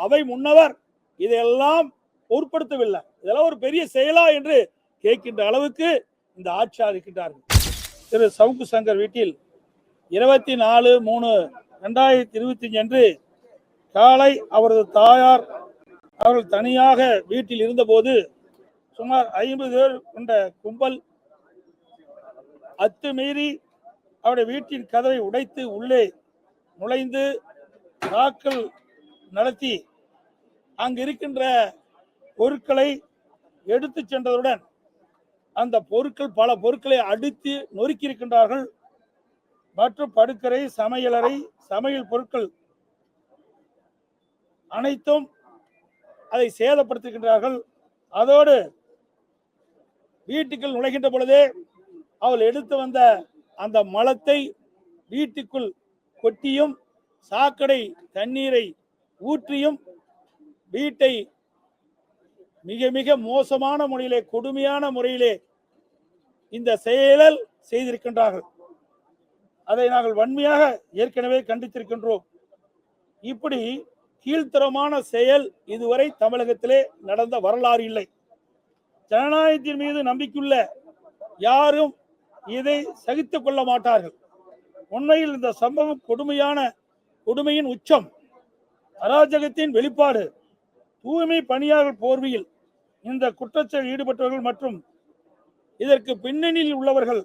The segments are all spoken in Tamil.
அவை முன்னவர் இதையெல்லாம் பொருட்படுத்தவில்லை. இதெல்லாம் ஒரு பெரிய செயலா என்று கேட்கின்ற அளவுக்கு இந்த ஆட்சியாளர் இருக்கின்றார்கள். திரு சவுக்கு சங்கர் வீட்டில் 24/3/2025 அன்று காலை அவரது தாயார் அவர்கள் தனியாக வீட்டில் இருந்தபோது சுமார் 50 பேர் கொண்ட கும்பல் அத்துமீறி அவருடைய வீட்டின் கதவை உடைத்து உள்ளே நுழைந்து தாக்கல் நடத்தி அங்கு இருக்கின்ற பொருட்களை எடுத்து சென்றதுடன் அந்த பொருட்கள் பல பொருட்களை அடித்து நொறுக்கி இருக்கின்றார்கள். மற்றும் படுக்கரை, சமையலறை, சமையல் பொருட்கள் அனைத்தும் அதை சேதப்படுத்துகின்றார்கள். அதோடு வீட்டுக்குள் நுழைகின்ற பொழுதே அவள் எடுத்து வந்த அந்த மலத்தை வீட்டுக்குள் கொட்டியும் சாக்கடை தண்ணீரை ஊற்றியும் வீட்டை மிக மிக மோசமான முறையிலே, கொடுமையான முறையிலே இந்த செயல் செய்திருக்கின்றார்கள். அதை நாங்கள் வன்மையாக ஏற்கனவே கண்டித்திருக்கின்றோம். இப்படி கீழ்த்தரமான செயல் இதுவரை தமிழகத்திலே நடந்த வரலாறு இல்லை. ஜனநாயகத்தின் மீது நம்பிக்கையுள்ள யாரும் இதை சகித்துக் கொள்ள மாட்டார்கள். உண்மையில் இந்த சம்பவம் கொடுமையின் உச்சம், அராஜகத்தின் வெளிப்பாடு. தூய்மை பணியாளர் போர்வையில் இந்த குற்றச்செயலில் ஈடுபட்டவர்கள் மற்றும் இதற்கு பின்னணியில் உள்ளவர்கள்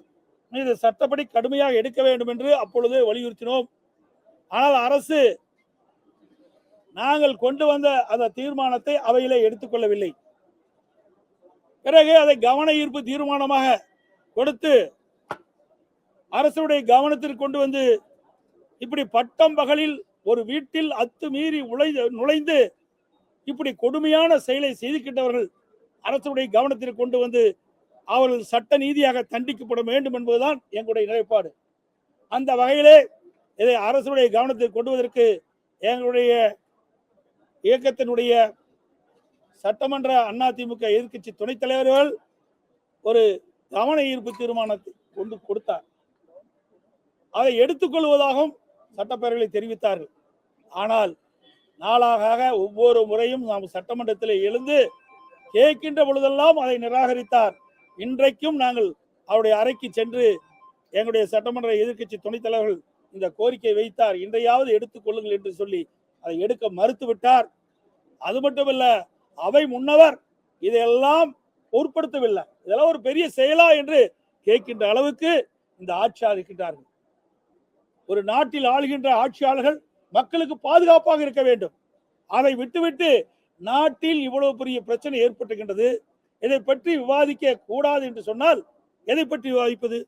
மீது சட்டப்படி கடுமையாக எடுக்க வேண்டும் என்று அப்பொழுது வலியுறுத்தினோம். ஆனால் அரசு நாங்கள் கொண்டு வந்த அந்த தீர்மானத்தை அவையிலே எடுத்துக்கொள்ளவில்லை. பிறகு அதை கவன ஈர்ப்பு தீர்மானமாக கொடுத்து அரசுடைய கவனத்திற்கு கொண்டு வந்து இப்படி பட்டம் பகலில் ஒரு வீட்டில் அத்துமீறி நுழைந்து இப்படி கொடுமையான செயலை செய்திருக்கின்றவர்கள் அரசுடைய கவனத்திற்கு கொண்டு வந்து அவர்கள் சட்ட நீதியாக தண்டிக்கப்பட வேண்டும் என்பதுதான் எங்களுடைய நிலைப்பாடு. அந்த வகையிலே இதை அரசுடைய கவனத்திற்கு கொண்டு வருவதற்கு எங்களுடைய இயக்கத்தினுடைய சட்டமன்ற அதிமுக எதிர்க்கட்சி துணைத் தலைவர்கள் ஒரு கவன ஈர்ப்பு தீர்மானத்தை கொண்டு கொடுத்தார். அதை எடுத்துக்கொள்வதாகவும் சட்டப்பேரவையில் தெரிவித்தார்கள். ஆனால் நாளாக ஒவ்வொரு முறையும் நாம் சட்டமன்றத்தில் எழுந்து கேட்கின்ற பொழுதெல்லாம் அதை நிராகரித்தார். இன்றைக்கும் நாங்கள் அவருடைய அறைக்கு சென்று எங்களுடைய சட்டமன்ற எதிர்க்கட்சி துணைத் தலைவர்கள் இந்த கோரிக்கை வைத்தார். இன்றையாவது எடுத்துக் கொள்ளுங்கள் என்று சொல்லி அதை எடுக்க மறுத்துவிட்டார். அது மட்டுமல்ல, அவை முன்னவர் இதையெல்லாம் பொருட்படுத்தவில்லை. இதெல்லாம் ஒரு பெரிய செயலா என்று கேட்கின்ற அளவுக்கு இந்த ஆட்சியாளர் இருக்கின்றார்கள். ஒரு நாட்டில் ஆளுகின்ற ஆட்சியாளர்கள் மக்களுக்கு பாதுகாப்பாக இருக்க வேண்டும். அதை விட்டுவிட்டு நாட்டில் இவ்வளவு பெரிய பிரச்சனை ஏற்பட்டுகின்றது, இதை பற்றி விவாதிக்க கூடாது என்று சொன்னால் எதை பற்றி விவாதிப்பது?